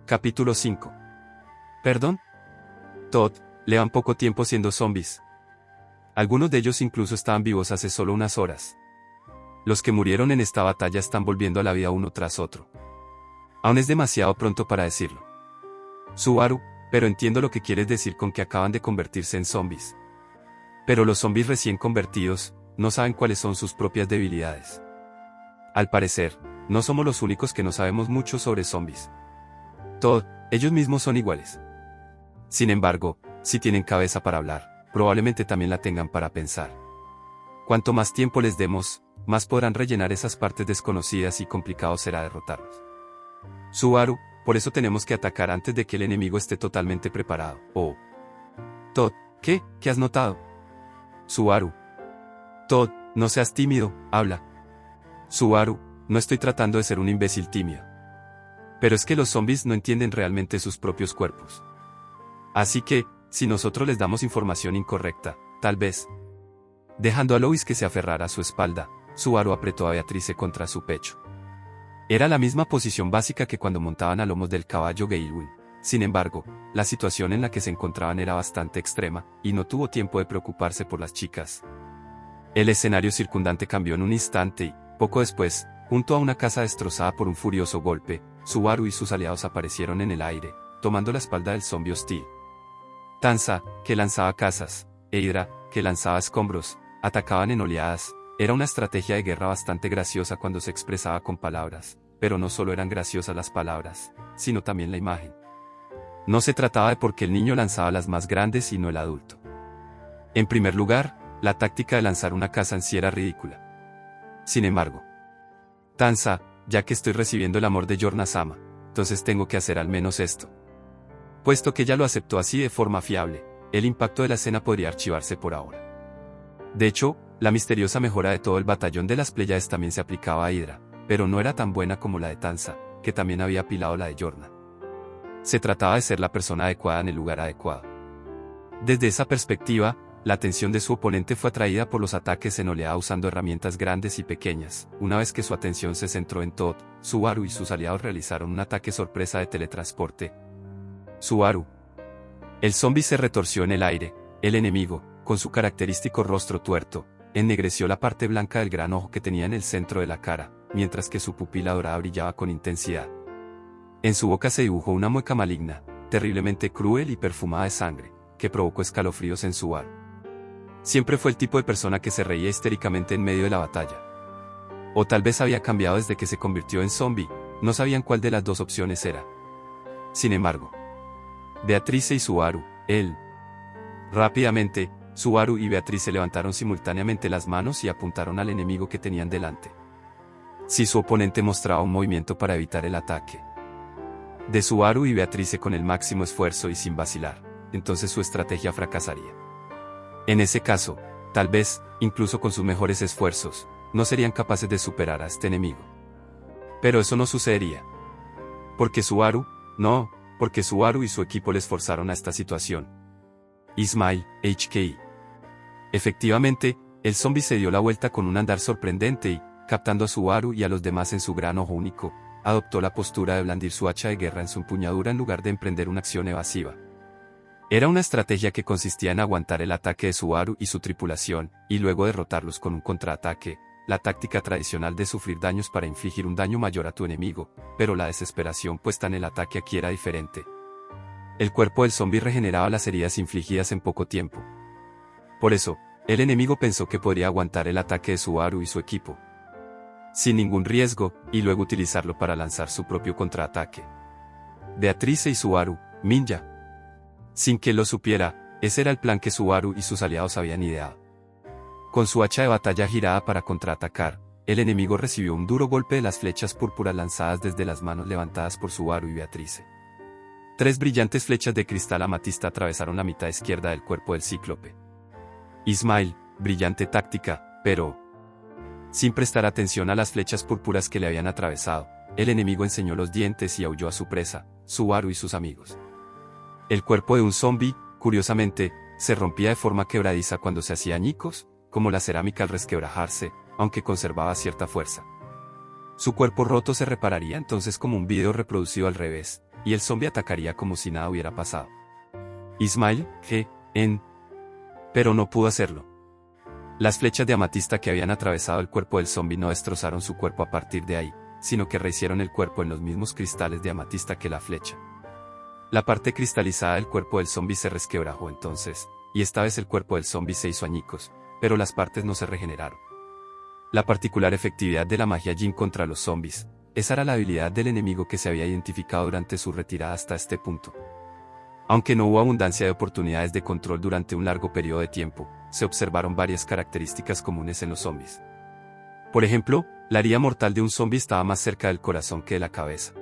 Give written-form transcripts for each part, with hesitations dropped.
Capítulo 5. ¿Perdón? Todd, llevan poco tiempo siendo zombies. Algunos de ellos incluso estaban vivos hace solo unas horas. Los que murieron en esta batalla están volviendo a la vida uno tras otro. Aún es demasiado pronto para decirlo. Subaru, pero entiendo lo que quieres decir con que acaban de convertirse en zombies. Pero los zombies recién convertidos, no saben cuáles son sus propias debilidades. Al parecer, no somos los únicos que no sabemos mucho sobre zombies. Todd, ellos mismos son iguales. Sin embargo, si tienen cabeza para hablar, probablemente también la tengan para pensar. Cuanto más tiempo les demos, más podrán rellenar esas partes desconocidas y complicado será derrotarlos. Subaru, por eso tenemos que atacar antes de que el enemigo esté totalmente preparado. Oh. Todd, ¿qué? ¿Qué has notado? Subaru. Todd, no seas tímido, habla. Subaru, no estoy tratando de ser un imbécil tímido. Pero es que los zombies no entienden realmente sus propios cuerpos. Así que, si nosotros les damos información incorrecta, tal vez. Dejando a Lois que se aferrara a su espalda, Subaru apretó a Beatrice contra su pecho. Era la misma posición básica que cuando montaban a lomos del caballo Gailwin. Sin embargo, la situación en la que se encontraban era bastante extrema, y no tuvo tiempo de preocuparse por las chicas. El escenario circundante cambió en un instante y, poco después, junto a una casa destrozada por un furioso golpe, Subaru y sus aliados aparecieron en el aire, tomando la espalda del zombie hostil. Tanza, que lanzaba casas, e Hydra, que lanzaba escombros, atacaban en oleadas. Era una estrategia de guerra bastante graciosa cuando se expresaba con palabras, pero no solo eran graciosas las palabras, sino también la imagen. No se trataba de por qué el niño lanzaba las más grandes y no el adulto. En primer lugar, la táctica de lanzar una casa en sí era ridícula. Sin embargo, Tanza, ya que estoy recibiendo el amor de Yorna-sama, entonces tengo que hacer al menos esto. Puesto que ella lo aceptó así de forma fiable, el impacto de la escena podría archivarse por ahora. De hecho, la misteriosa mejora de todo el batallón de las Pléyades también se aplicaba a Hydra, pero no era tan buena como la de Tanza, que también había apilado la de Yorna. Se trataba de ser la persona adecuada en el lugar adecuado. Desde esa perspectiva, la atención de su oponente fue atraída por los ataques en oleada usando herramientas grandes y pequeñas. Una vez que su atención se centró en Todd, Subaru y sus aliados realizaron un ataque sorpresa de teletransporte. Subaru. El zombi se retorció en el aire. El enemigo, con su característico rostro tuerto, ennegreció la parte blanca del gran ojo que tenía en el centro de la cara, mientras que su pupila dorada brillaba con intensidad. En su boca se dibujó una mueca maligna, terriblemente cruel y perfumada de sangre, que provocó escalofríos en Subaru. Siempre fue el tipo de persona que se reía histéricamente en medio de la batalla. O tal vez había cambiado desde que se convirtió en zombie, no sabían cuál de las dos opciones era. Sin embargo, Beatrice y Subaru, él. Rápidamente, Subaru y Beatrice levantaron simultáneamente las manos y apuntaron al enemigo que tenían delante. Si su oponente mostraba un movimiento para evitar el ataque de Subaru y Beatrice con el máximo esfuerzo y sin vacilar, entonces su estrategia fracasaría. En ese caso, tal vez, incluso con sus mejores esfuerzos, no serían capaces de superar a este enemigo. Pero eso no sucedería. Porque Subaru y su equipo les forzaron a esta situación. Ismail, HKI. Efectivamente, el zombie se dio la vuelta con un andar sorprendente y, captando a Subaru y a los demás en su gran ojo único, adoptó la postura de blandir su hacha de guerra en su empuñadura en lugar de emprender una acción evasiva. Era una estrategia que consistía en aguantar el ataque de Subaru y su tripulación, y luego derrotarlos con un contraataque, la táctica tradicional de sufrir daños para infligir un daño mayor a tu enemigo, pero la desesperación puesta en el ataque aquí era diferente. El cuerpo del zombie regeneraba las heridas infligidas en poco tiempo. Por eso, el enemigo pensó que podría aguantar el ataque de Subaru y su equipo, sin ningún riesgo, y luego utilizarlo para lanzar su propio contraataque. Beatrice y Subaru, ninja. Sin que lo supiera, ese era el plan que Subaru y sus aliados habían ideado. Con su hacha de batalla girada para contraatacar, el enemigo recibió un duro golpe de las flechas púrpuras lanzadas desde las manos levantadas por Subaru y Beatrice. 3 brillantes flechas de cristal amatista atravesaron la mitad izquierda del cuerpo del cíclope. Ismail, brillante táctica, pero Sin prestar atención a las flechas púrpuras que le habían atravesado, el enemigo enseñó los dientes y aulló a su presa, Subaru y sus amigos. El cuerpo de un zombi, curiosamente, se rompía de forma quebradiza cuando se hacía añicos, como la cerámica al resquebrajarse, aunque conservaba cierta fuerza. Su cuerpo roto se repararía entonces como un vídeo reproducido al revés, y el zombi atacaría como si nada hubiera pasado. Ismail, pero no pudo hacerlo. Las flechas de amatista que habían atravesado el cuerpo del zombi no destrozaron su cuerpo a partir de ahí, sino que rehicieron el cuerpo en los mismos cristales de amatista que la flecha. La parte cristalizada del cuerpo del zombi se resquebrajó entonces, y esta vez el cuerpo del zombi se hizo añicos, pero las partes no se regeneraron. La particular efectividad de la magia Jin contra los zombis, esa era la habilidad del enemigo que se había identificado durante su retirada hasta este punto. Aunque no hubo abundancia de oportunidades de control durante un largo periodo de tiempo, se observaron varias características comunes en los zombis. Por ejemplo, la herida mortal de un zombi estaba más cerca del corazón que de la cabeza.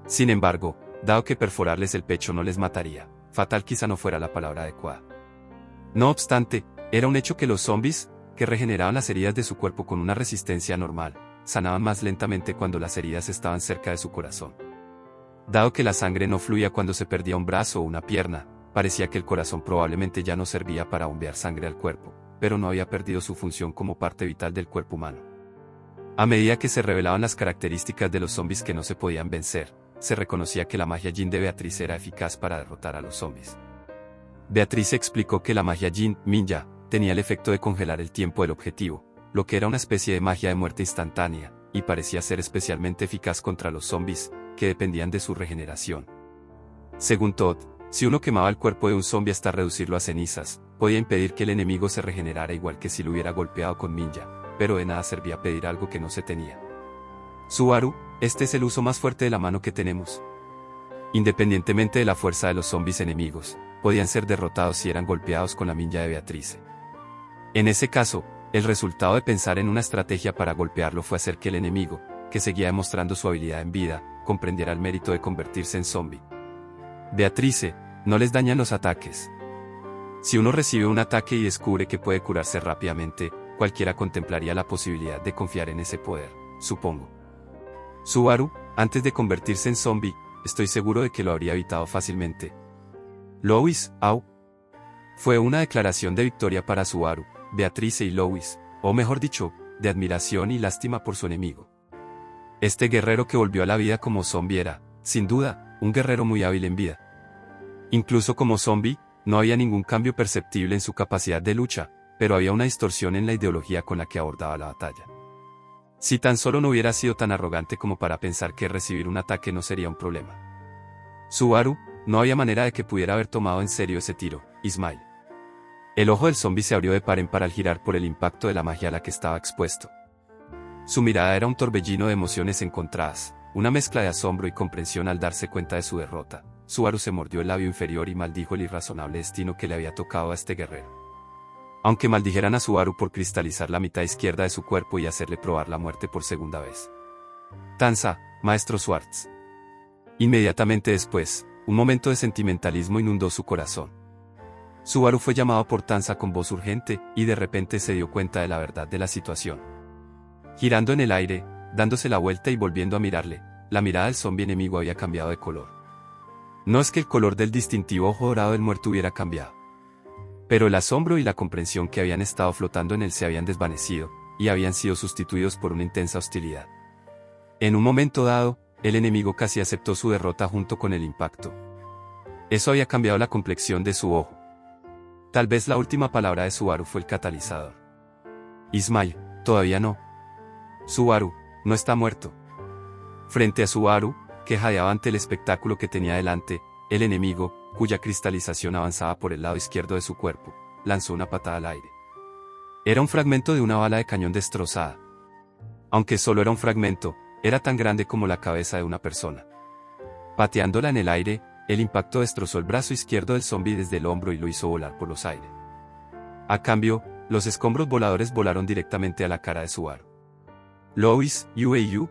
Sin embargo, dado que perforarles el pecho no les mataría, fatal quizá no fuera la palabra adecuada. No obstante, era un hecho que los zombis, que regeneraban las heridas de su cuerpo con una resistencia normal, sanaban más lentamente cuando las heridas estaban cerca de su corazón. Dado que la sangre no fluía cuando se perdía un brazo o una pierna, parecía que el corazón probablemente ya no servía para bombear sangre al cuerpo, pero no había perdido su función como parte vital del cuerpo humano. A medida que se revelaban las características de los zombis que no se podían vencer, se reconocía que la magia Jin de Beatrice era eficaz para derrotar a los zombis. Beatrice explicó que la magia Jin, Minja, tenía el efecto de congelar el tiempo del objetivo, lo que era una especie de magia de muerte instantánea, y parecía ser especialmente eficaz contra los zombis, que dependían de su regeneración. Según Todd, si uno quemaba el cuerpo de un zombi hasta reducirlo a cenizas, podía impedir que el enemigo se regenerara igual que si lo hubiera golpeado con Minja, pero de nada servía pedir algo que no se tenía. Subaru, este es el uso más fuerte de la mano que tenemos. Independientemente de la fuerza de los zombis enemigos, podían ser derrotados si eran golpeados con la Minja de Beatrice. En ese caso, el resultado de pensar en una estrategia para golpearlo fue hacer que el enemigo, que seguía demostrando su habilidad en vida, comprendiera el mérito de convertirse en zombie. Beatrice, no les dañan los ataques. Si uno recibe un ataque y descubre que puede curarse rápidamente, cualquiera contemplaría la posibilidad de confiar en ese poder, supongo. Subaru, antes de convertirse en zombie, estoy seguro de que lo habría evitado fácilmente. Lois, fue una declaración de victoria para Subaru, Beatrice y Lois, o mejor dicho, de admiración y lástima por su enemigo. Este guerrero que volvió a la vida como zombie era, sin duda, un guerrero muy hábil en vida. Incluso como zombie, no había ningún cambio perceptible en su capacidad de lucha, pero había una distorsión en la ideología con la que abordaba la batalla. Si tan solo no hubiera sido tan arrogante como para pensar que recibir un ataque no sería un problema. Subaru, no había manera de que pudiera haber tomado en serio ese tiro, Ismail. El ojo del zombi se abrió de par en par al girar por el impacto de la magia a la que estaba expuesto. Su mirada era un torbellino de emociones encontradas, una mezcla de asombro y comprensión al darse cuenta de su derrota. Subaru se mordió el labio inferior y maldijo el irrazonable destino que le había tocado a este guerrero. Aunque maldijeran a Subaru por cristalizar la mitad izquierda de su cuerpo y hacerle probar la muerte por segunda vez. Tanza, maestro Schwartz. Inmediatamente después, un momento de sentimentalismo inundó su corazón. Subaru fue llamado por Tanza con voz urgente, y de repente se dio cuenta de la verdad de la situación. Girando en el aire, dándose la vuelta y volviendo a mirarle, la mirada del zombi enemigo había cambiado de color. No es que el color del distintivo ojo dorado del muerto hubiera cambiado. Pero el asombro y la comprensión que habían estado flotando en él se habían desvanecido, y habían sido sustituidos por una intensa hostilidad. En un momento dado, el enemigo casi aceptó su derrota junto con el impacto. Eso había cambiado la complexión de su ojo. Tal vez la última palabra de Subaru fue el catalizador. Ismail, todavía no. Subaru, no está muerto. Frente a Subaru, que jadeaba ante el espectáculo que tenía delante, el enemigo, cuya cristalización avanzaba por el lado izquierdo de su cuerpo, lanzó una patada al aire. Era un fragmento de una bala de cañón destrozada. Aunque solo era un fragmento, era tan grande como la cabeza de una persona. Pateándola en el aire, el impacto destrozó el brazo izquierdo del zombi desde el hombro y lo hizo volar por los aires. A cambio, los escombros voladores volaron directamente a la cara de Subaru. Lois, UAU.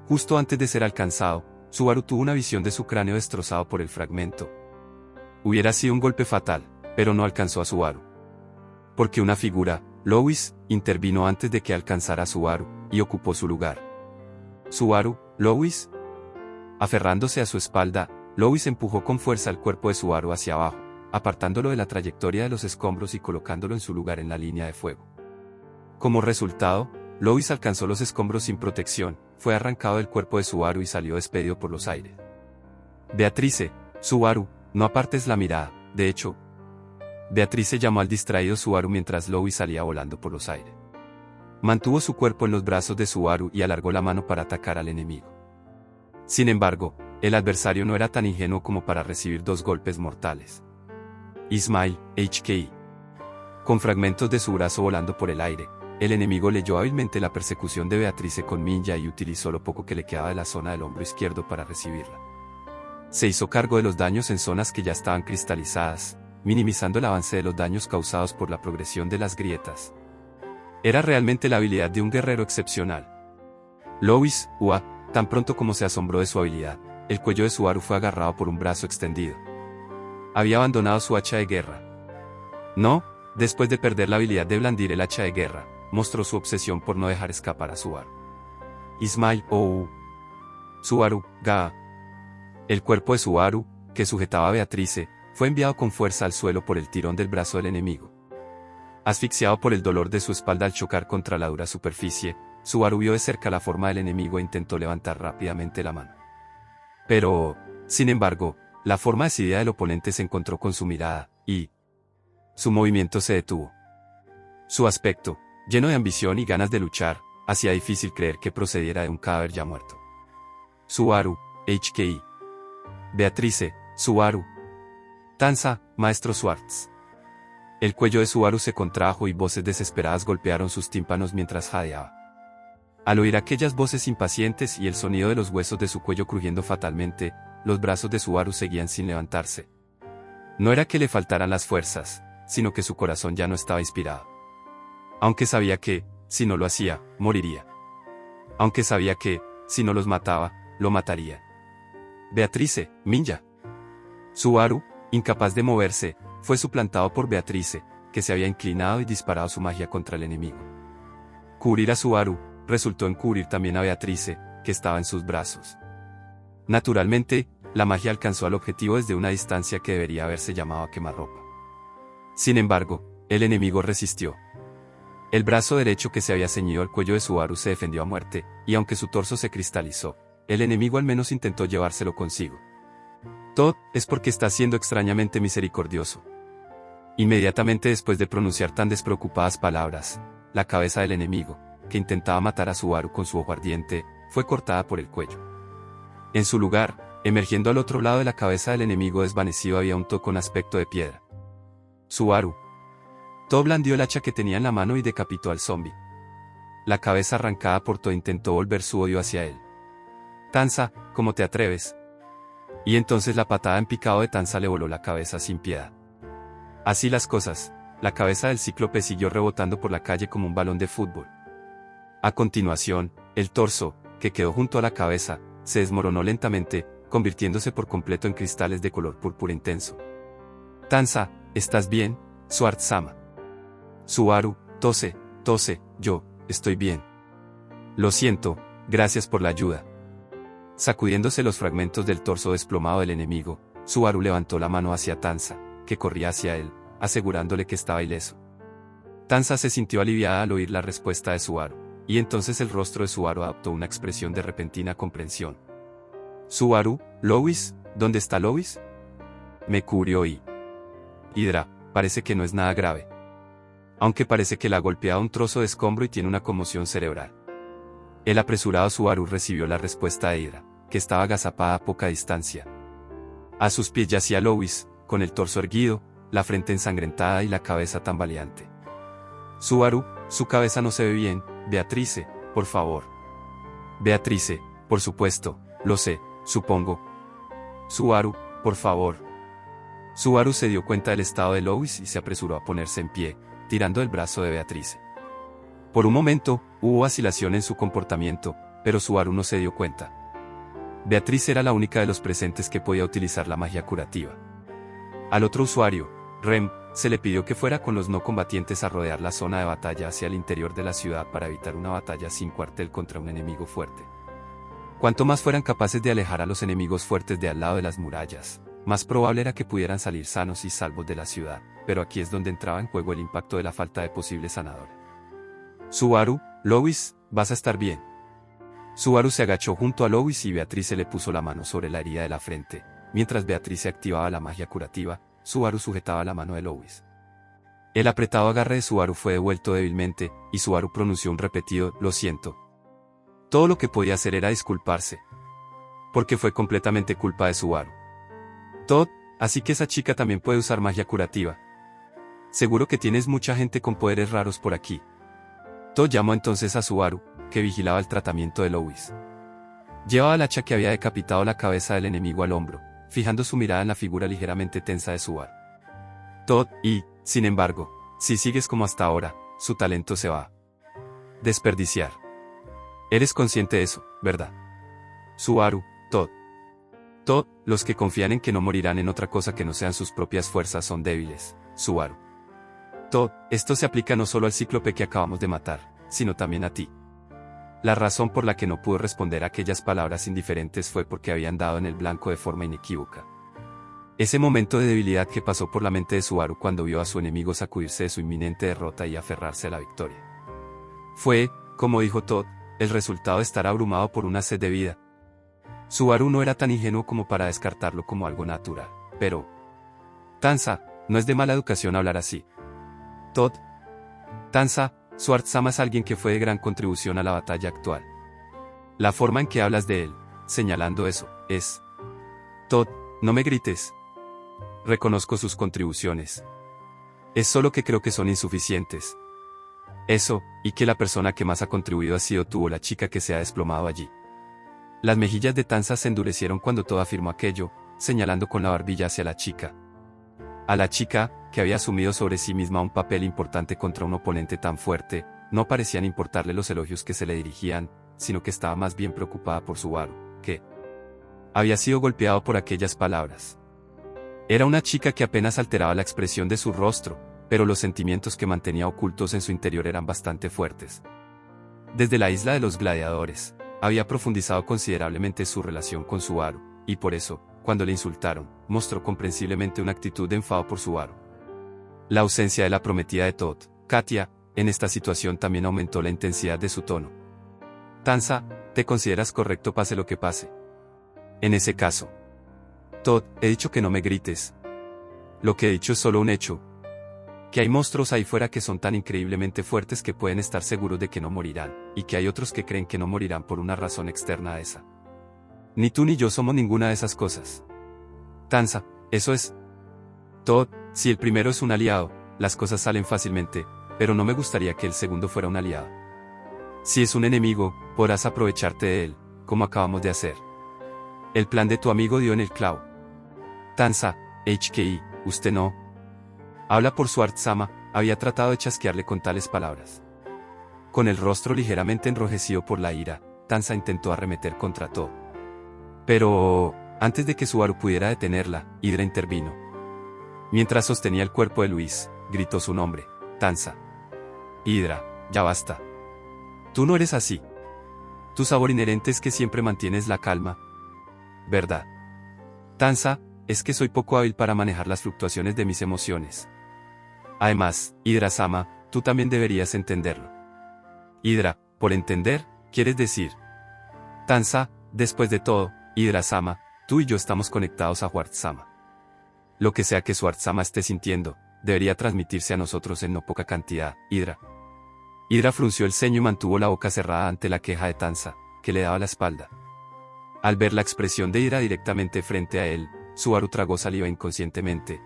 Justo antes de ser alcanzado, Subaru tuvo una visión de su cráneo destrozado por el fragmento. Hubiera sido un golpe fatal, pero no alcanzó a Subaru. Porque una figura, Louis intervino antes de que alcanzara a Subaru, y ocupó su lugar. Subaru, Louis. Aferrándose a su espalda, Louis empujó con fuerza el cuerpo de Subaru hacia abajo, apartándolo de la trayectoria de los escombros y colocándolo en su lugar en la línea de fuego. Como resultado, Louis alcanzó los escombros sin protección, fue arrancado del cuerpo de Subaru y salió despedido por los aires. Beatrice, Subaru, no apartes la mirada, de hecho. Beatrice llamó al distraído Subaru mientras Louis salía volando por los aires. Mantuvo su cuerpo en los brazos de Subaru y alargó la mano para atacar al enemigo. Sin embargo, el adversario no era tan ingenuo como para recibir 2 golpes mortales. Ismail, HKI. Con fragmentos de su brazo volando por el aire, el enemigo leyó hábilmente la persecución de Beatrice con ninja y utilizó lo poco que le quedaba de la zona del hombro izquierdo para recibirla. Se hizo cargo de los daños en zonas que ya estaban cristalizadas, minimizando el avance de los daños causados por la progresión de las grietas. Era realmente la habilidad de un guerrero excepcional. Louis, tan pronto como se asombró de su habilidad, el cuello de Subaru fue agarrado por un brazo extendido. Había abandonado su hacha de guerra. No, después de perder la habilidad de blandir el hacha de guerra, mostró su obsesión por no dejar escapar a Subaru. Ismail, Subaru, El cuerpo de Subaru, que sujetaba a Beatrice, fue enviado con fuerza al suelo por el tirón del brazo del enemigo. Asfixiado por el dolor de su espalda al chocar contra la dura superficie, Subaru vio de cerca la forma del enemigo e intentó levantar rápidamente la mano. Pero, sin embargo, la forma decidida del oponente se encontró con su mirada, y su movimiento se detuvo. Su aspecto, lleno de ambición y ganas de luchar, hacía difícil creer que procediera de un cadáver ya muerto. Subaru, HKI. Beatrice, Subaru. Tanza, Maestro Swartz. El cuello de Subaru se contrajo y voces desesperadas golpearon sus tímpanos mientras jadeaba. Al oír aquellas voces impacientes y el sonido de los huesos de su cuello crujiendo fatalmente, los brazos de Subaru seguían sin levantarse. No era que le faltaran las fuerzas, sino que su corazón ya no estaba inspirado. Aunque sabía que, si no lo hacía, moriría. Aunque sabía que, si no los mataba, lo mataría. Beatrice, ninja. Subaru, incapaz de moverse, fue suplantado por Beatrice, que se había inclinado y disparado su magia contra el enemigo. Cubrir a Subaru resultó en cubrir también a Beatrice, que estaba en sus brazos. Naturalmente, la magia alcanzó al objetivo desde una distancia que debería haberse llamado a quemarropa. Sin embargo, el enemigo resistió. El brazo derecho que se había ceñido al cuello de Subaru se defendió a muerte, y aunque su torso se cristalizó, el enemigo al menos intentó llevárselo consigo. Todo es porque está siendo extrañamente misericordioso. Inmediatamente después de pronunciar tan despreocupadas palabras, la cabeza del enemigo, que intentaba matar a Subaru con su ojo ardiente, fue cortada por el cuello. En su lugar, emergiendo al otro lado de la cabeza del enemigo desvanecido había un To con aspecto de piedra. Subaru. To blandió el hacha que tenía en la mano y decapitó al zombi. La cabeza arrancada por To intentó volver su odio hacia él. Tanza, ¿cómo te atreves? Y entonces la patada en picado de Tanza le voló la cabeza sin piedad. Así las cosas, la cabeza del cíclope siguió rebotando por la calle como un balón de fútbol. A continuación, el torso, que quedó junto a la cabeza, se desmoronó lentamente, convirtiéndose por completo en cristales de color púrpura intenso. Tanza, ¿estás bien, Swartz-sama? Subaru, tose, yo, estoy bien. Lo siento, gracias por la ayuda. Sacudiéndose los fragmentos del torso desplomado del enemigo, Subaru levantó la mano hacia Tanza, que corría hacia él, asegurándole que estaba ileso. Tanza se sintió aliviada al oír la respuesta de Subaru, y entonces el rostro de Subaru adoptó una expresión de repentina comprensión. Subaru, Louis, ¿dónde está Louis? Me cubrió y... Hydra, parece que no es nada grave. Aunque parece que le ha golpeado un trozo de escombro y tiene una conmoción cerebral. El apresurado Subaru recibió la respuesta de Hydra, que estaba agazapada a poca distancia. A sus pies yacía Louis, con el torso erguido, la frente ensangrentada y la cabeza tambaleante. Subaru, su cabeza no se ve bien, Beatrice, por favor. Beatrice, por supuesto, lo sé, supongo. Subaru, por favor. Subaru se dio cuenta del estado de Louis y se apresuró a ponerse en pie, tirando el brazo de Beatrice. Por un momento, hubo vacilación en su comportamiento, pero Subaru no se dio cuenta. Beatrice era la única de los presentes que podía utilizar la magia curativa. Al otro usuario, Rem, se le pidió que fuera con los no combatientes a rodear la zona de batalla hacia el interior de la ciudad para evitar una batalla sin cuartel contra un enemigo fuerte. Cuanto más fueran capaces de alejar a los enemigos fuertes de al lado de las murallas, más probable era que pudieran salir sanos y salvos de la ciudad, pero aquí es donde entraba en juego el impacto de la falta de posible sanador. Subaru, Lois, vas a estar bien. Subaru se agachó junto a Lois y Beatriz se le puso la mano sobre la herida de la frente. Mientras Beatriz se activaba la magia curativa, Subaru sujetaba la mano de Lois. El apretado agarre de Subaru fue devuelto débilmente, y Subaru pronunció un repetido, lo siento. Todo lo que podía hacer era disculparse. Porque fue completamente culpa de Subaru. Todd, así que esa chica también puede usar magia curativa. Seguro que tienes mucha gente con poderes raros por aquí. Todd llamó entonces a Subaru, que vigilaba el tratamiento de Lois. Llevaba el hacha que había decapitado la cabeza del enemigo al hombro, fijando su mirada en la figura ligeramente tensa de Subaru. Todd, y, sin embargo, si sigues como hasta ahora, su talento se va a desperdiciar. Eres consciente de eso, ¿verdad? Subaru, Todd. Todd, los que confían en que no morirán en otra cosa que no sean sus propias fuerzas son débiles, Subaru. Todd, esto se aplica no solo al cíclope que acabamos de matar, sino también a ti. La razón por la que no pudo responder a aquellas palabras indiferentes fue porque habían dado en el blanco de forma inequívoca. Ese momento de debilidad que pasó por la mente de Subaru cuando vio a su enemigo sacudirse de su inminente derrota y aferrarse a la victoria. Fue, como dijo Todd, el resultado de estar abrumado por una sed de vida. Subaru no era tan ingenuo como para descartarlo como algo natural, pero... Tanza, no es de mala educación hablar así. Todd. Tanza, Schwartz-sama es alguien que fue de gran contribución a la batalla actual. La forma en que hablas de él, señalando eso, es... Todd, no me grites. Reconozco sus contribuciones. Es solo que creo que son insuficientes. Eso, y que la persona que más ha contribuido ha sido tú o la chica que se ha desplomado allí. Las mejillas de Tanza se endurecieron cuando Todd afirmó aquello, señalando con la barbilla hacia la chica. A la chica, que había asumido sobre sí misma un papel importante contra un oponente tan fuerte, no parecían importarle los elogios que se le dirigían, sino que estaba más bien preocupada por Subaru, que había sido golpeado por aquellas palabras. Era una chica que apenas alteraba la expresión de su rostro, pero los sentimientos que mantenía ocultos en su interior eran bastante fuertes. Desde la isla de los gladiadores, había profundizado considerablemente su relación con Subaru, y por eso, cuando le insultaron, mostró comprensiblemente una actitud de enfado por Subaru. La ausencia de la prometida de Todd, Katia, en esta situación también aumentó la intensidad de su tono. Tanza, ¿te consideras correcto pase lo que pase? En ese caso. Todd, he dicho que no me grites. Lo que he dicho es solo un hecho. Que hay monstruos ahí fuera que son tan increíblemente fuertes que pueden estar seguros de que no morirán, y que hay otros que creen que no morirán por una razón externa a esa. Ni tú ni yo somos ninguna de esas cosas. Tanza, eso es. Todd, si el primero es un aliado, las cosas salen fácilmente, pero no me gustaría que el segundo fuera un aliado. Si es un enemigo, podrás aprovecharte de él, como acabamos de hacer. El plan de tu amigo dio en el clavo. Tanza, HKI, usted no. Habla por Schwartz-sama, había tratado de chasquearle con tales palabras. Con el rostro ligeramente enrojecido por la ira, Tanza intentó arremeter contra Todd. Pero, antes de que Subaru pudiera detenerla, Hydra intervino. Mientras sostenía el cuerpo de Luis, gritó su nombre, Tanza. Hydra, ya basta. Tú no eres así. Tu sabor inherente es que siempre mantienes la calma. ¿Verdad? Tanza, es que soy poco hábil para manejar las fluctuaciones de mis emociones. Además, Hydra-sama, tú también deberías entenderlo. Hydra, por entender, ¿quieres decir? Tanza, después de todo, Hydra-sama, tú y yo estamos conectados a Schwartz-sama. Lo que sea que Schwartz-sama esté sintiendo, debería transmitirse a nosotros en no poca cantidad, Hydra. Hydra frunció el ceño y mantuvo la boca cerrada ante la queja de Tanza, que le daba la espalda. Al ver la expresión de Hydra directamente frente a él, Subaru tragó saliva inconscientemente.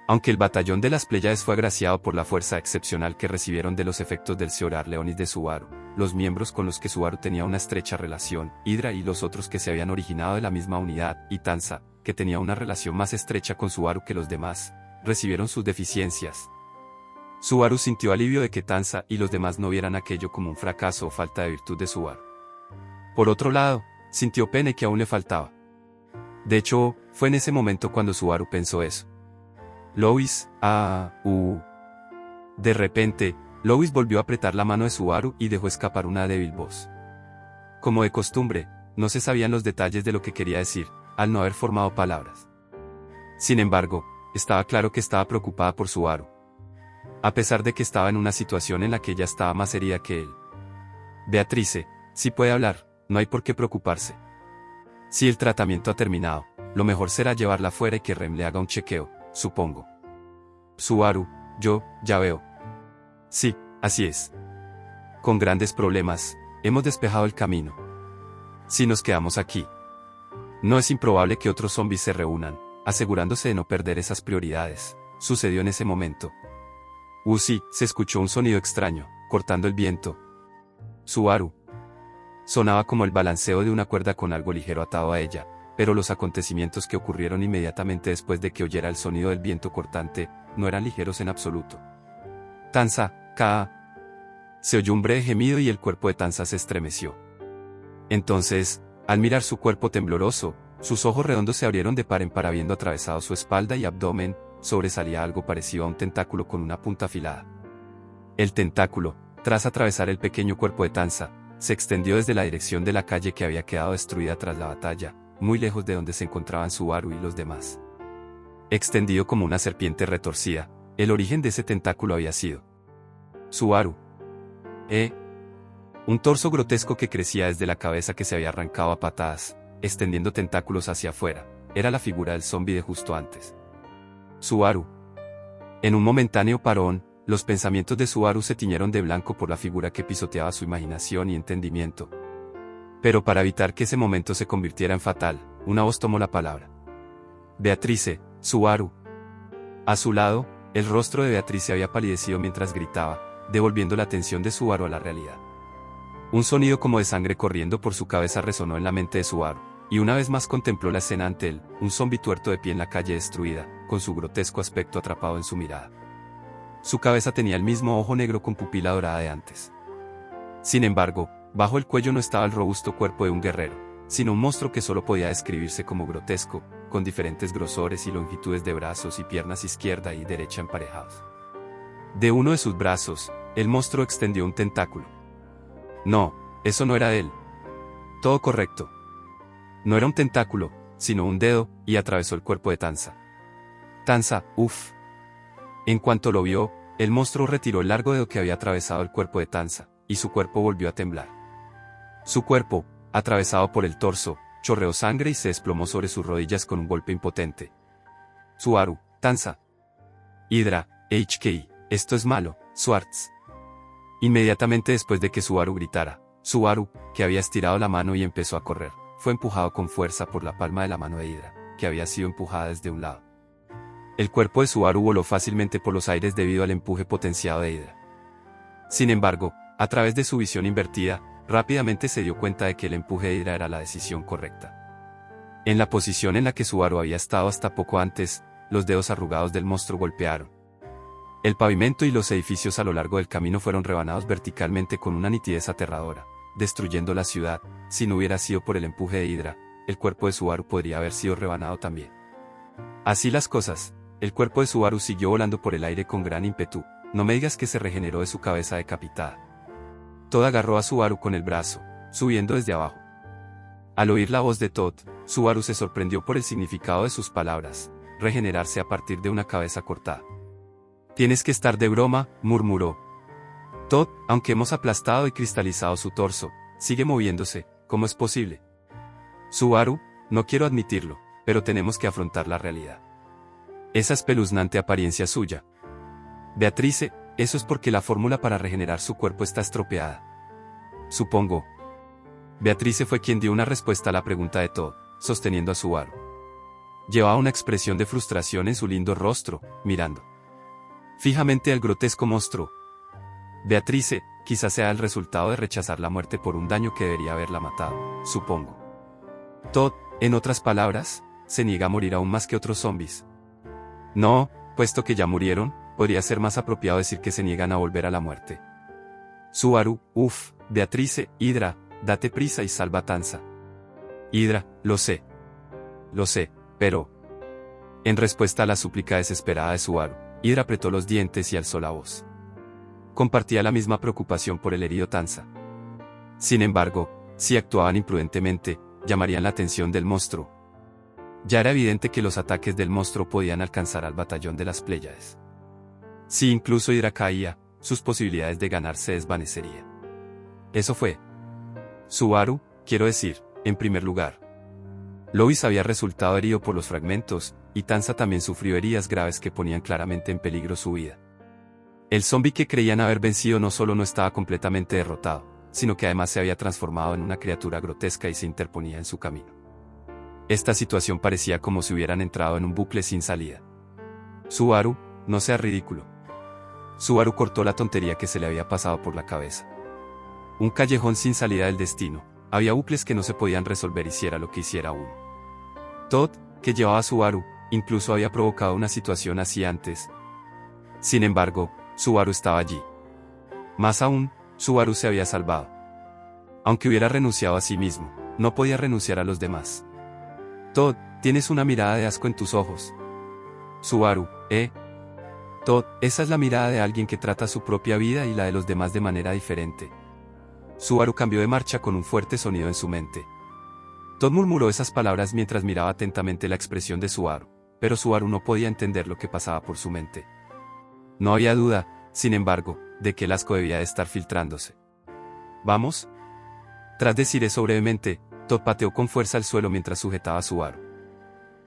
Aunque el batallón de las Pléyades fue agraciado por la fuerza excepcional que recibieron de los efectos del Seorar Leonis de Subaru, los miembros con los que Subaru tenía una estrecha relación, Hydra y los otros que se habían originado de la misma unidad, y Tanza, que tenía una relación más estrecha con Subaru que los demás, recibieron sus deficiencias. Subaru sintió alivio de que Tanza y los demás no vieran aquello como un fracaso o falta de virtud de Subaru. Por otro lado, sintió pena que aún le faltaba. De hecho, fue en ese momento cuando Subaru pensó eso. Lois, De repente, Lois volvió a apretar la mano de Subaru y dejó escapar una débil voz. Como de costumbre, no se sabían los detalles de lo que quería decir, al no haber formado palabras. Sin embargo, estaba claro que estaba preocupada por Subaru. A pesar de que estaba en una situación en la que ella estaba más herida que él. Beatrice, si puede hablar, no hay por qué preocuparse. Si el tratamiento ha terminado, lo mejor será llevarla afuera y que Rem le haga un chequeo, supongo. Subaru, ya veo. Sí, así es. Con grandes problemas, hemos despejado el camino. Si nos quedamos aquí, no es improbable que otros zombies se reúnan, asegurándose de no perder esas prioridades. Sucedió en ese momento. Sí, se escuchó un sonido extraño, cortando el viento. Subaru. Sonaba como el balanceo de una cuerda con algo ligero atado a ella, pero los acontecimientos que ocurrieron inmediatamente después de que oyera el sonido del viento cortante, no eran ligeros en absoluto. Tanza, Se oyó un breve gemido y el cuerpo de Tanza se estremeció. Entonces, al mirar su cuerpo tembloroso, sus ojos redondos se abrieron de par en par habiendo atravesado su espalda y abdomen, sobresalía algo parecido a un tentáculo con una punta afilada. El tentáculo, tras atravesar el pequeño cuerpo de Tanza, se extendió desde la dirección de la calle que había quedado destruida tras la batalla, muy lejos de donde se encontraban Subaru y los demás. Extendido como una serpiente retorcida, el origen de ese tentáculo había sido Subaru. Un torso grotesco que crecía desde la cabeza que se había arrancado a patadas, extendiendo tentáculos hacia afuera, era la figura del zombi de justo antes. Subaru. En un momentáneo parón, los pensamientos de Subaru se tiñeron de blanco por la figura que pisoteaba su imaginación y entendimiento. Pero para evitar que ese momento se convirtiera en fatal, una voz tomó la palabra. Beatrice, Subaru. A su lado, el rostro de Beatrice había palidecido mientras gritaba, devolviendo la atención de Subaru a la realidad. Un sonido como de sangre corriendo por su cabeza resonó en la mente de Subaru, y una vez más contempló la escena ante él, un zombi tuerto de pie en la calle destruida, con su grotesco aspecto atrapado en su mirada. Su cabeza tenía el mismo ojo negro con pupila dorada de antes. Sin embargo, bajo el cuello no estaba el robusto cuerpo de un guerrero, sino un monstruo que solo podía describirse como grotesco, con diferentes grosores y longitudes de brazos y piernas izquierda y derecha emparejados. De uno de sus brazos, el monstruo extendió un tentáculo. No, eso no era él. Todo correcto. No era un tentáculo, sino un dedo, y atravesó el cuerpo de Tanza. Tanza, En cuanto lo vio, el monstruo retiró el largo dedo que había atravesado el cuerpo de Tanza, y su cuerpo volvió a temblar. Su cuerpo, atravesado por el torso, chorreó sangre y se desplomó sobre sus rodillas con un golpe impotente. Subaru, Tanza. Hydra, HK, esto es malo, Swartz. Inmediatamente después de que Subaru gritara, Subaru, que había estirado la mano y empezó a correr, fue empujado con fuerza por la palma de la mano de Hydra, que había sido empujada desde un lado. El cuerpo de Subaru voló fácilmente por los aires debido al empuje potenciado de Hydra. Sin embargo, a través de su visión invertida, rápidamente se dio cuenta de que el empuje de Hydra era la decisión correcta. En la posición en la que Subaru había estado hasta poco antes, los dedos arrugados del monstruo golpearon. El pavimento y los edificios a lo largo del camino fueron rebanados verticalmente con una nitidez aterradora, destruyendo la ciudad. Si no hubiera sido por el empuje de Hydra, el cuerpo de Subaru podría haber sido rebanado también. Así las cosas, el cuerpo de Subaru siguió volando por el aire con gran ímpetu. No me digas que se regeneró de su cabeza decapitada. Todd agarró a Subaru con el brazo, subiendo desde abajo. Al oír la voz de Todd, Subaru se sorprendió por el significado de sus palabras, regenerarse a partir de una cabeza cortada. Tienes que estar de broma, murmuró. Todd, aunque hemos aplastado y cristalizado su torso, sigue moviéndose, ¿cómo es posible? Subaru, no quiero admitirlo, pero tenemos que afrontar la realidad. Esa espeluznante apariencia suya. Beatrice, eso es porque la fórmula para regenerar su cuerpo está estropeada. Supongo. Beatrice fue quien dio una respuesta a la pregunta de Todd, sosteniendo a Subaru. Llevaba una expresión de frustración en su lindo rostro, mirando fijamente al grotesco monstruo. Beatrice, quizás sea el resultado de rechazar la muerte por un daño que debería haberla matado, supongo. Todd, en otras palabras, se niega a morir aún más que otros zombies. No, puesto que ya murieron, podría ser más apropiado decir que se niegan a volver a la muerte. Subaru, Beatrice, Hydra, date prisa y salva a Tanza. Hydra, lo sé, pero... En respuesta a la súplica desesperada de Subaru, Hydra apretó los dientes y alzó la voz. Compartía la misma preocupación por el herido Tanza. Sin embargo, si actuaban imprudentemente, llamarían la atención del monstruo. Ya era evidente que los ataques del monstruo podían alcanzar al batallón de las Pléyades. Si incluso Hydra caía, sus posibilidades de ganar se desvanecerían. Eso fue. Subaru, quiero decir, en primer lugar. Lois había resultado herido por los fragmentos, y Tanza también sufrió heridas graves que ponían claramente en peligro su vida. El zombi que creían haber vencido no solo no estaba completamente derrotado, sino que además se había transformado en una criatura grotesca y se interponía en su camino. Esta situación parecía como si hubieran entrado en un bucle sin salida. Subaru, no seas ridículo. Subaru cortó la tontería que se le había pasado por la cabeza. Un callejón sin salida del destino, había bucles que no se podían resolver hiciera lo que hiciera uno. Todd, que llevaba a Subaru, incluso había provocado una situación así antes. Sin embargo, Subaru estaba allí. Más aún, Subaru se había salvado. Aunque hubiera renunciado a sí mismo, no podía renunciar a los demás. Todd, tienes una mirada de asco en tus ojos. Subaru, Todd, esa es la mirada de alguien que trata su propia vida y la de los demás de manera diferente. Subaru cambió de marcha con un fuerte sonido en su mente. Todd murmuró esas palabras mientras miraba atentamente la expresión de Subaru, pero Subaru no podía entender lo que pasaba por su mente. No había duda, sin embargo, de que el asco debía de estar filtrándose. ¿Vamos? Tras decir eso brevemente, Todd pateó con fuerza el suelo mientras sujetaba a Subaru.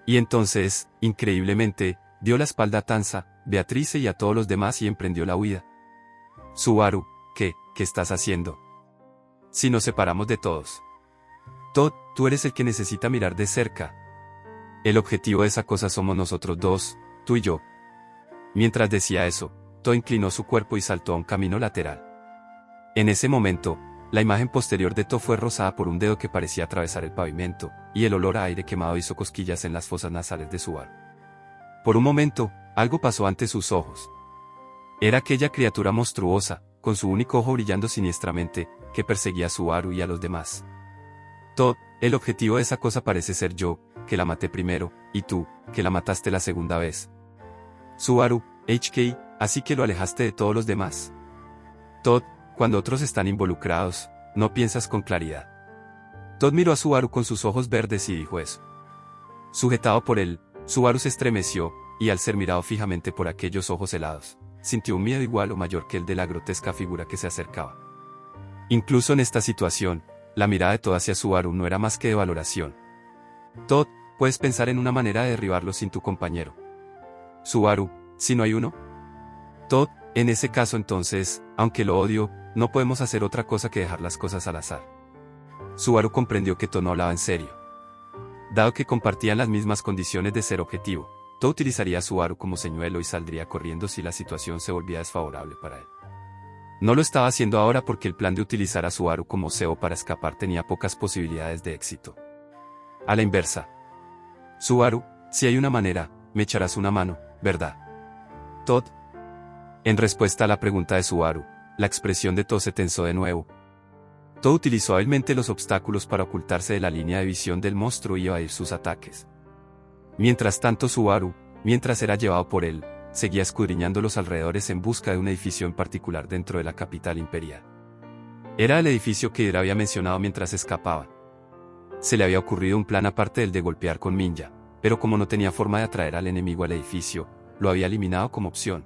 Y entonces, increíblemente, dio la espalda a Tanza, Beatrice y a todos los demás y emprendió la huida. Subaru, ¿qué estás haciendo? Si nos separamos de todos. Todd, tú eres el que necesita mirar de cerca. El objetivo de esa cosa somos nosotros dos, tú y yo. Mientras decía eso, Todd inclinó su cuerpo y saltó a un camino lateral. En ese momento, la imagen posterior de Todd fue rozada por un dedo que parecía atravesar el pavimento, y el olor a aire quemado hizo cosquillas en las fosas nasales de Subaru. Por un momento, algo pasó ante sus ojos. Era aquella criatura monstruosa, con su único ojo brillando siniestramente, que perseguía a Subaru y a los demás. Todd, el objetivo de esa cosa parece ser yo, que la maté primero, y tú, que la mataste la segunda vez. Subaru, HK, así que lo alejaste de todos los demás. Todd, cuando otros están involucrados, no piensas con claridad. Todd miró a Subaru con sus ojos verdes y dijo eso. Sujetado por él, Subaru se estremeció, y al ser mirado fijamente por aquellos ojos helados, sintió un miedo igual o mayor que el de la grotesca figura que se acercaba. Incluso en esta situación, la mirada de Todd hacia Subaru no era más que de valoración. Todd, puedes pensar en una manera de derribarlo sin tu compañero. Subaru, ¿si no hay uno? Todd, en ese caso entonces, aunque lo odio, no podemos hacer otra cosa que dejar las cosas al azar. Subaru comprendió que Todd no hablaba en serio. Dado que compartían las mismas condiciones de ser objetivo, Todd utilizaría a Subaru como señuelo y saldría corriendo si la situación se volvía desfavorable para él. No lo estaba haciendo ahora porque el plan de utilizar a Subaru como cebo para escapar tenía pocas posibilidades de éxito. A la inversa. Subaru, si hay una manera, me echarás una mano, ¿verdad? Todd. En respuesta a la pregunta de Subaru, la expresión de Todd se tensó de nuevo. Todd utilizó hábilmente los obstáculos para ocultarse de la línea de visión del monstruo y evadir sus ataques. Mientras tanto Subaru, mientras era llevado por él, seguía escudriñando los alrededores en busca de un edificio en particular dentro de la capital imperial. Era el edificio que Hydra había mencionado mientras escapaba. Se le había ocurrido un plan aparte del de golpear con Minya, pero como no tenía forma de atraer al enemigo al edificio, lo había eliminado como opción.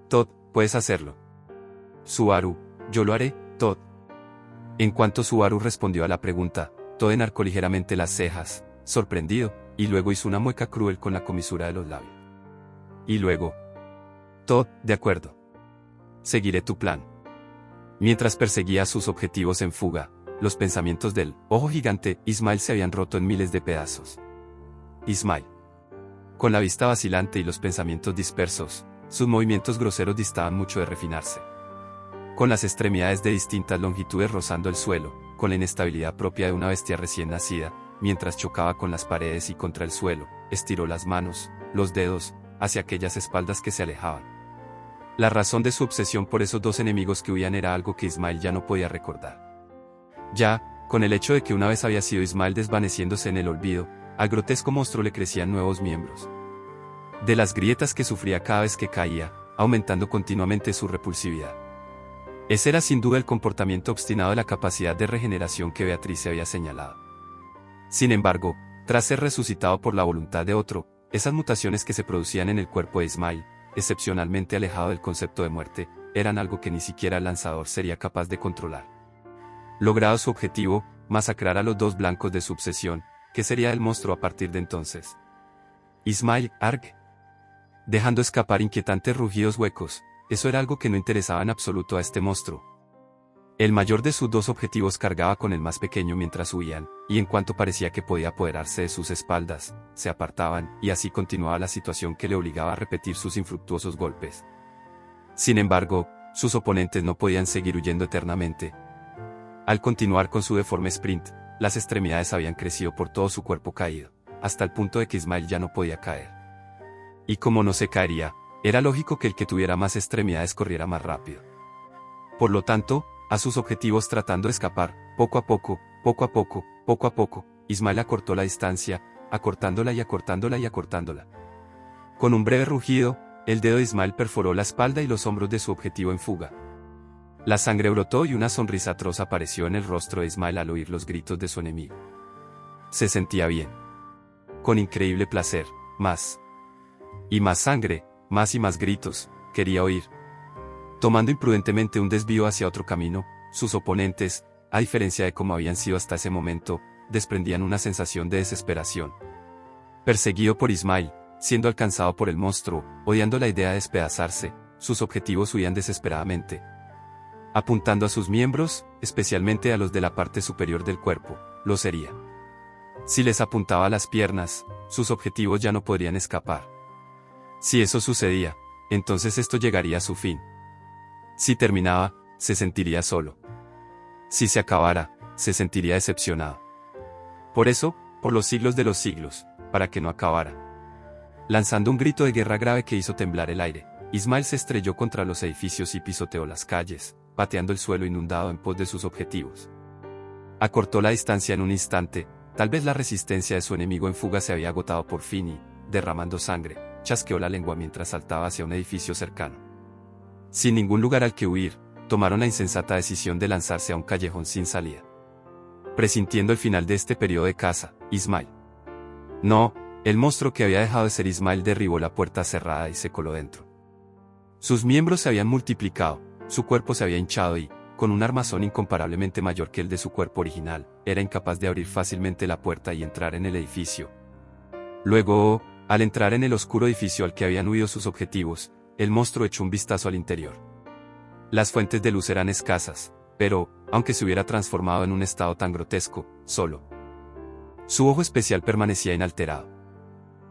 Todd, puedes hacerlo. Subaru, yo lo haré, Todd. En cuanto Subaru respondió a la pregunta, Todd enarcó ligeramente las cejas, sorprendido, y luego hizo una mueca cruel con la comisura de los labios. Y luego, Todd, de acuerdo. Seguiré tu plan. Mientras perseguía sus objetivos en fuga, los pensamientos del ojo gigante Ismael se habían roto en miles de pedazos. Ismael. Con la vista vacilante y los pensamientos dispersos, sus movimientos groseros distaban mucho de refinarse. Con las extremidades de distintas longitudes rozando el suelo, con la inestabilidad propia de una bestia recién nacida, mientras chocaba con las paredes y contra el suelo, estiró las manos, los dedos, hacia aquellas espaldas que se alejaban. La razón de su obsesión por esos dos enemigos que huían era algo que Ismael ya no podía recordar. Ya, con el hecho de que una vez había sido Ismael desvaneciéndose en el olvido, al grotesco monstruo le crecían nuevos miembros. de las grietas que sufría cada vez que caía, aumentando continuamente su repulsividad. Ese era sin duda el comportamiento obstinado de la capacidad de regeneración que Beatriz se había señalado. Sin embargo, tras ser resucitado por la voluntad de otro, esas mutaciones que se producían en el cuerpo de Ismail, excepcionalmente alejado del concepto de muerte, eran algo que ni siquiera el lanzador sería capaz de controlar. Logrado su objetivo, masacrar a los dos blancos de su obsesión, ¿qué sería el monstruo a partir de entonces? Ismail, arg. Dejando escapar inquietantes rugidos huecos, eso era algo que no interesaba en absoluto a este monstruo. El mayor de sus dos objetivos cargaba con el más pequeño mientras huían, y en cuanto parecía que podía apoderarse de sus espaldas, se apartaban, y así continuaba la situación que le obligaba a repetir sus infructuosos golpes. Sin embargo, sus oponentes no podían seguir huyendo eternamente. Al continuar con su deforme sprint, las extremidades habían crecido por todo su cuerpo caído, hasta el punto de que Ismail ya no podía caer. Y como no se caería, era lógico que el que tuviera más extremidades corriera más rápido. Por lo tanto, a sus objetivos tratando de escapar, poco a poco, Ismail acortó la distancia, acortándola y acortándola y acortándola. Con un breve rugido, el dedo de Ismail perforó la espalda y los hombros de su objetivo en fuga. La sangre brotó y una sonrisa atroz apareció en el rostro de Ismail al oír los gritos de su enemigo. Se sentía bien. Con increíble placer, más. Y más sangre, más y más gritos, quería oír. Tomando imprudentemente un desvío hacia otro camino, sus oponentes, a diferencia de como habían sido hasta ese momento, desprendían una sensación de desesperación. Perseguido por Ismail, siendo alcanzado por el monstruo, odiando la idea de despedazarse, sus objetivos huían desesperadamente. Apuntando a sus miembros, especialmente a los de la parte superior del cuerpo, los hería. Si les apuntaba a las piernas, sus objetivos ya no podrían escapar. Si eso sucedía, entonces esto llegaría a su fin. Si terminaba, se sentiría solo. Si se acabara, se sentiría decepcionado. Por eso, por los siglos de los siglos, para que no acabara. Lanzando un grito de guerra grave que hizo temblar el aire, Ismail se estrelló contra los edificios y pisoteó las calles, pateando el suelo inundado en pos de sus objetivos. Acortó la distancia en un instante, tal vez la resistencia de su enemigo en fuga se había agotado por fin y, derramando sangre, chasqueó la lengua mientras saltaba hacia un edificio cercano. Sin ningún lugar al que huir, tomaron la insensata decisión de lanzarse a un callejón sin salida. Presintiendo el final de este periodo de caza, Ismail. No, el monstruo que había dejado de ser Ismail derribó la puerta cerrada y se coló dentro. Sus miembros se habían multiplicado, su cuerpo se había hinchado y, con un armazón incomparablemente mayor que el de su cuerpo original, era incapaz de abrir fácilmente la puerta y entrar en el edificio. Luego, al entrar en el oscuro edificio al que habían huido sus objetivos, el monstruo echó un vistazo al interior. Las fuentes de luz eran escasas, pero, aunque se hubiera transformado en un estado tan grotesco, solo. Su ojo especial permanecía inalterado.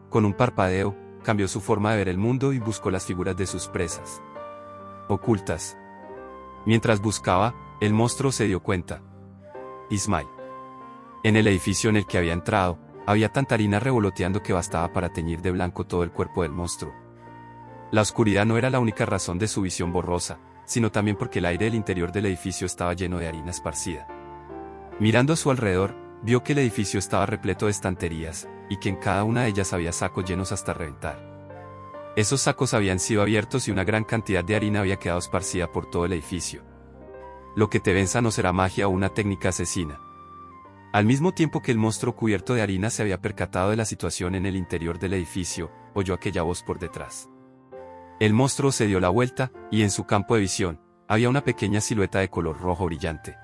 Con un parpadeo, cambió su forma de ver el mundo y buscó las figuras de sus presas. Ocultas. Mientras buscaba, el monstruo se dio cuenta. Ismail. En el edificio en el que había entrado, había tanta harina revoloteando que bastaba para teñir de blanco todo el cuerpo del monstruo. La oscuridad no era la única razón de su visión borrosa, sino también porque el aire del interior del edificio estaba lleno de harina esparcida. Mirando a su alrededor, vio que el edificio estaba repleto de estanterías, y que en cada una de ellas había sacos llenos hasta reventar. Esos sacos habían sido abiertos y una gran cantidad de harina había quedado esparcida por todo el edificio. Lo que te venza no será magia o una técnica asesina. Al mismo tiempo que el monstruo cubierto de harina se había percatado de la situación en el interior del edificio, oyó aquella voz por detrás. El monstruo se dio la vuelta, y en su campo de visión, había una pequeña silueta de color rojo brillante.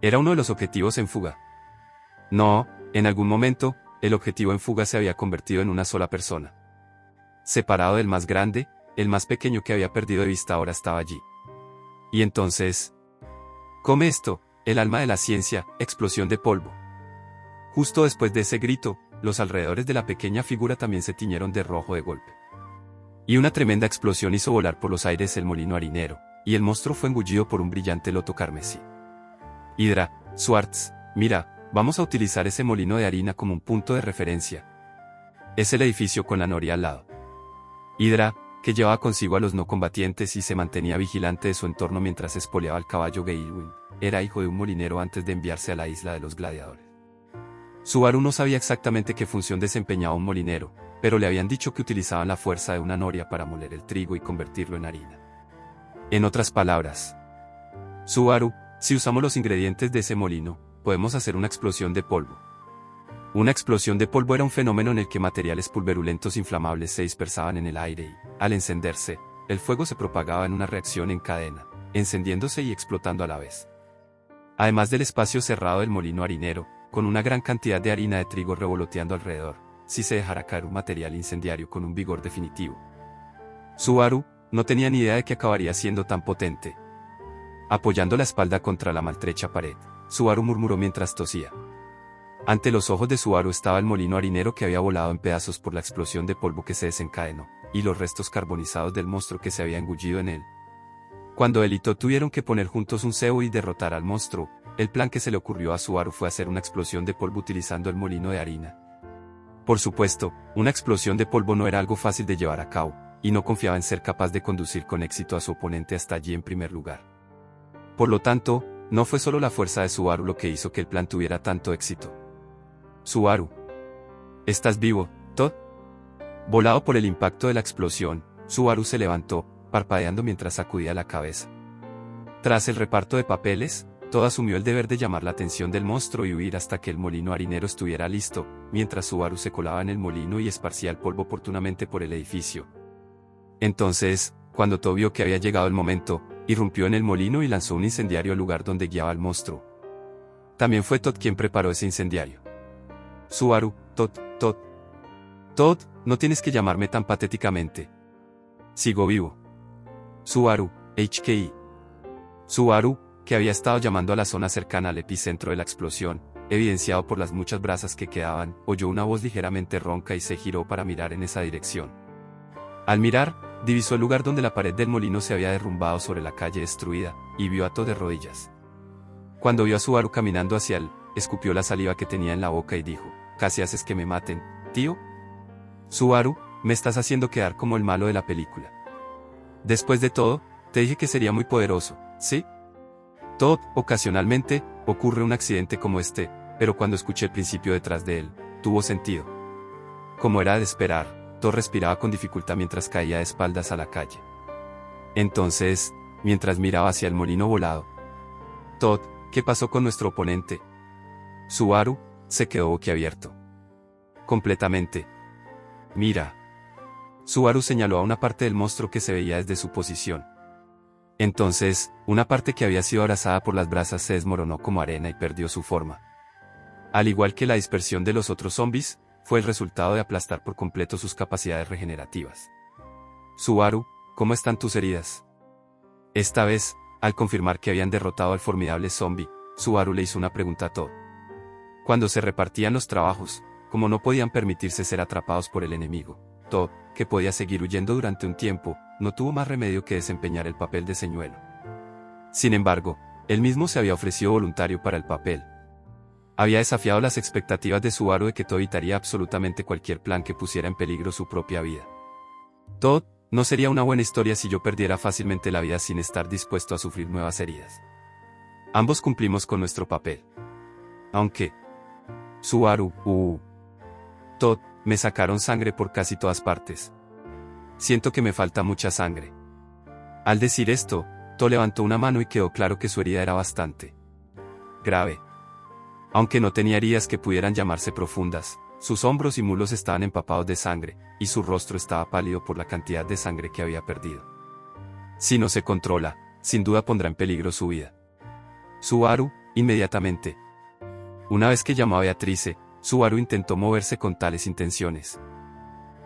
Era uno de los objetivos en fuga. No, en algún momento, el objetivo en fuga se había convertido en una sola persona. Separado del más grande, el más pequeño que había perdido de vista ahora estaba allí. Y entonces... «Come esto, el alma de la ciencia», explosión de polvo. Justo después de ese grito, los alrededores de la pequeña figura también se tiñeron de rojo de golpe. Y una tremenda explosión hizo volar por los aires el molino harinero, y el monstruo fue engullido por un brillante loto carmesí. Hydra, Schwartz, mira, vamos a utilizar ese molino de harina como un punto de referencia. Es el edificio con la noria al lado. Hydra, que llevaba consigo a los no combatientes y se mantenía vigilante de su entorno mientras espoleaba al caballo Gaelwyn, era hijo de un molinero antes de enviarse a la isla de los gladiadores. Subaru no sabía exactamente qué función desempeñaba un molinero, pero le habían dicho que utilizaban la fuerza de una noria para moler el trigo y convertirlo en harina. En otras palabras, Subaru, si usamos los ingredientes de ese molino, podemos hacer una explosión de polvo. Una explosión de polvo era un fenómeno en el que materiales pulverulentos inflamables se dispersaban en el aire y, al encenderse, el fuego se propagaba en una reacción en cadena, encendiéndose y explotando a la vez. Además del espacio cerrado del molino harinero, con una gran cantidad de harina de trigo revoloteando alrededor, si se dejara caer un material incendiario con un vigor definitivo. Subaru no tenía ni idea de que acabaría siendo tan potente. Apoyando la espalda contra la maltrecha pared, Subaru murmuró mientras tosía. Ante los ojos de Subaru estaba el molino harinero que había volado en pedazos por la explosión de polvo que se desencadenó, y los restos carbonizados del monstruo que se había engullido en él. Cuando él y Todd tuvieron que poner juntos un cebo y derrotar al monstruo, el plan que se le ocurrió a Subaru fue hacer una explosión de polvo utilizando el molino de harina. Por supuesto, una explosión de polvo no era algo fácil de llevar a cabo, y no confiaba en ser capaz de conducir con éxito a su oponente hasta allí en primer lugar. Por lo tanto, no fue solo la fuerza de Subaru lo que hizo que el plan tuviera tanto éxito. Subaru. ¿Estás vivo, Todd? Volado por el impacto de la explosión, Subaru se levantó, parpadeando mientras sacudía la cabeza. Tras el reparto de papeles, Todd asumió el deber de llamar la atención del monstruo y huir hasta que el molino harinero estuviera listo, mientras Subaru se colaba en el molino y esparcía el polvo oportunamente por el edificio. Entonces, cuando Todd vio que había llegado el momento, irrumpió en el molino y lanzó un incendiario al lugar donde guiaba al monstruo. También fue Todd quien preparó ese incendiario. Subaru, Todd, no tienes que llamarme tan patéticamente. Sigo vivo. Subaru, HKI. Subaru, que había estado llamando a la zona cercana al epicentro de la explosión, evidenciado por las muchas brasas que quedaban, oyó una voz ligeramente ronca y se giró para mirar en esa dirección. Al mirar, divisó el lugar donde la pared del molino se había derrumbado sobre la calle destruida, y vio a Todd de rodillas. Cuando vio a Subaru caminando hacia él, escupió la saliva que tenía en la boca y dijo, «¿Casi haces que me maten, tío? Subaru, me estás haciendo quedar como el malo de la película. Después de todo, te dije que sería muy poderoso, ¿sí? Todd, ocasionalmente, ocurre un accidente como este, pero cuando escuché el principio detrás de él, tuvo sentido». Como era de esperar, Todd respiraba con dificultad mientras caía de espaldas a la calle. Entonces, mientras miraba hacia el molino volado, «Todd, ¿qué pasó con nuestro oponente?» Subaru se quedó boquiabierto. Completamente. «Mira». Subaru señaló a una parte del monstruo que se veía desde su posición. Entonces, una parte que había sido abrazada por las brasas se desmoronó como arena y perdió su forma. Al igual que la dispersión de los otros zombies, fue el resultado de aplastar por completo sus capacidades regenerativas. «Subaru, ¿cómo están tus heridas?» Esta vez, al confirmar que habían derrotado al formidable zombie, Subaru le hizo una pregunta a Todd. Cuando se repartían los trabajos, como no podían permitirse ser atrapados por el enemigo, Todd, que podía seguir huyendo durante un tiempo, no tuvo más remedio que desempeñar el papel de señuelo. Sin embargo, él mismo se había ofrecido voluntario para el papel. Había desafiado las expectativas de Subaru de que Todd evitaría absolutamente cualquier plan que pusiera en peligro su propia vida. Todd, no sería una buena historia si yo perdiera fácilmente la vida sin estar dispuesto a sufrir nuevas heridas. Ambos cumplimos con nuestro papel. Aunque... Subaru, Todd, me sacaron sangre por casi todas partes. Siento que me falta mucha sangre. Al decir esto, Todd levantó una mano y quedó claro que su herida era bastante grave. Aunque no tenía heridas que pudieran llamarse profundas, sus hombros y muslos estaban empapados de sangre, y su rostro estaba pálido por la cantidad de sangre que había perdido. Si no se controla, sin duda pondrá en peligro su vida. Subaru, inmediatamente. Una vez que llamó a Beatrice, Subaru intentó moverse con tales intenciones.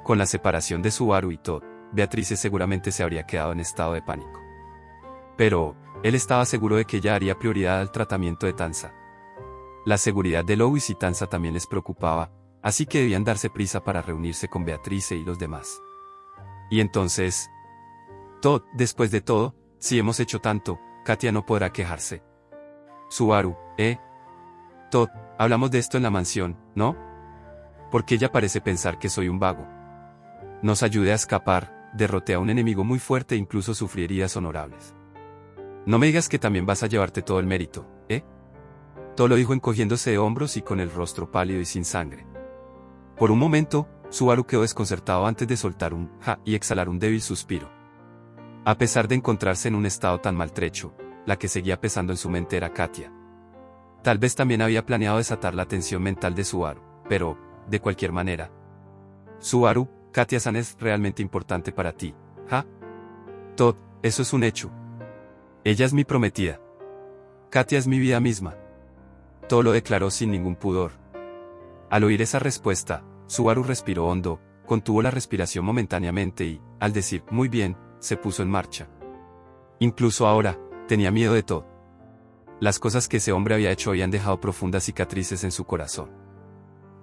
Con la separación de Subaru y Todd, Beatrice seguramente se habría quedado en estado de pánico. Pero, él estaba seguro de que ella haría prioridad al tratamiento de Tanza. La seguridad de Lois y Tanza también les preocupaba, así que debían darse prisa para reunirse con Beatrice y los demás. Y entonces... Todd, después de todo, si hemos hecho tanto, Katia no podrá quejarse. Subaru, Todd, hablamos de esto en la mansión, ¿no? Porque ella parece pensar que soy un vago. Nos ayudé a escapar, derroté a un enemigo muy fuerte e incluso sufrí heridas honorables. No me digas que también vas a llevarte todo el mérito, ¿eh? Todo lo dijo encogiéndose de hombros y con el rostro pálido y sin sangre. Por un momento, Subaru quedó desconcertado antes de soltar un «ja» y exhalar un débil suspiro. A pesar de encontrarse en un estado tan maltrecho, la que seguía pesando en su mente era Katia. Tal vez también había planeado desatar la tensión mental de Subaru, pero, de cualquier manera. Subaru, Katia-san es realmente importante para ti, ¿ja? Todd, eso es un hecho. Ella es mi prometida. Katia es mi vida misma. Todo lo declaró sin ningún pudor. Al oír esa respuesta, Subaru respiró hondo, contuvo la respiración momentáneamente y, al decir, muy bien, se puso en marcha. Incluso ahora, tenía miedo de Todd. Las cosas que ese hombre había hecho habían dejado profundas cicatrices en su corazón.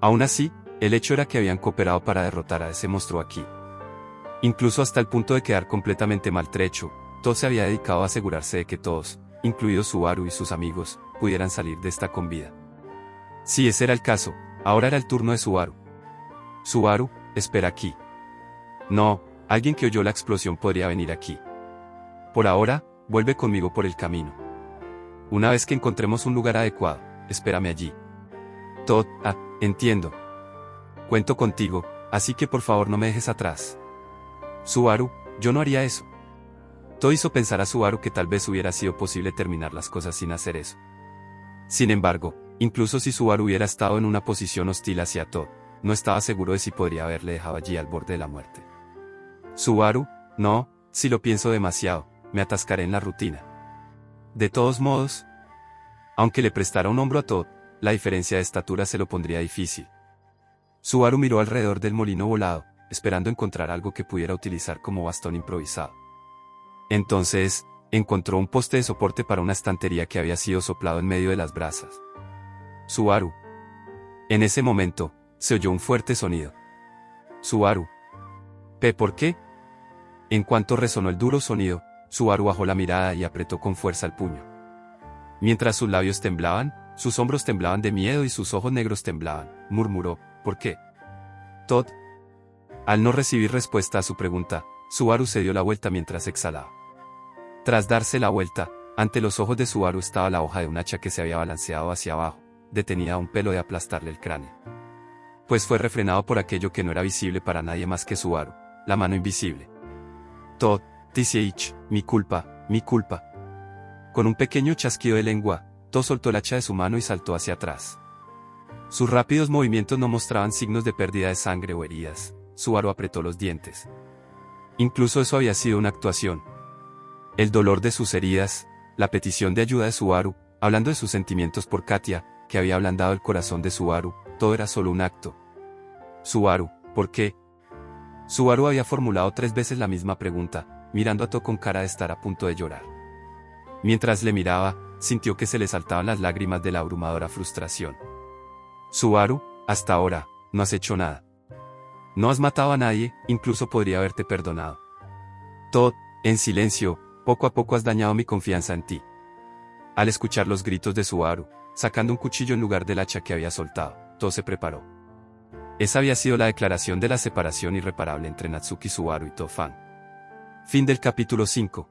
Aún así, el hecho era que habían cooperado para derrotar a ese monstruo aquí. Incluso hasta el punto de quedar completamente maltrecho, Todd se había dedicado a asegurarse de que todos, incluidos Subaru y sus amigos, pudieran salir de esta con vida. Si ese era el caso, ahora era el turno de Subaru. Subaru, espera aquí. No, alguien que oyó la explosión podría venir aquí. Por ahora, vuelve conmigo por el camino. Una vez que encontremos un lugar adecuado, espérame allí. Todd, entiendo. Cuento contigo, así que por favor no me dejes atrás. Subaru, yo no haría eso. Todd hizo pensar a Subaru que tal vez hubiera sido posible terminar las cosas sin hacer eso. Sin embargo, incluso si Subaru hubiera estado en una posición hostil hacia Todd, no estaba seguro de si podría haberle dejado allí al borde de la muerte. Subaru, no, si lo pienso demasiado, me atascaré en la rutina. De todos modos, aunque le prestara un hombro a Todd, la diferencia de estatura se lo pondría difícil. Subaru miró alrededor del molino volado, esperando encontrar algo que pudiera utilizar como bastón improvisado. Entonces, encontró un poste de soporte para una estantería que había sido soplado en medio de las brasas. Subaru. En ese momento, se oyó un fuerte sonido. Subaru. ¿Por qué? En cuanto resonó el duro sonido, Subaru bajó la mirada y apretó con fuerza el puño. Mientras sus labios temblaban, sus hombros temblaban de miedo y sus ojos negros temblaban, murmuró, ¿por qué? Todd. Al no recibir respuesta a su pregunta, Subaru se dio la vuelta mientras exhalaba. Tras darse la vuelta, ante los ojos de Subaru estaba la hoja de un hacha que se había balanceado hacia abajo, detenida a un pelo de aplastarle el cráneo. Pues fue refrenado por aquello que no era visible para nadie más que Subaru, la mano invisible. Todd, TCH, mi culpa, mi culpa. Con un pequeño chasquido de lengua, Todd soltó el hacha de su mano y saltó hacia atrás. Sus rápidos movimientos no mostraban signos de pérdida de sangre o heridas. Subaru apretó los dientes. Incluso eso había sido una actuación. El dolor de sus heridas, la petición de ayuda de Subaru, hablando de sus sentimientos por Katia, que había ablandado el corazón de Subaru, todo era solo un acto. Subaru, ¿por qué? Subaru había formulado 3 veces la misma pregunta, mirando a Todd con cara de estar a punto de llorar. Mientras le miraba, sintió que se le saltaban las lágrimas de la abrumadora frustración. Subaru, hasta ahora, no has hecho nada. No has matado a nadie, incluso podría haberte perdonado. Todd, en silencio, poco a poco has dañado mi confianza en ti. Al escuchar los gritos de Subaru, sacando un cuchillo en lugar del hacha que había soltado, Todd se preparó. Esa había sido la declaración de la separación irreparable entre Natsuki Subaru y Todd Fan. Fin del capítulo 5.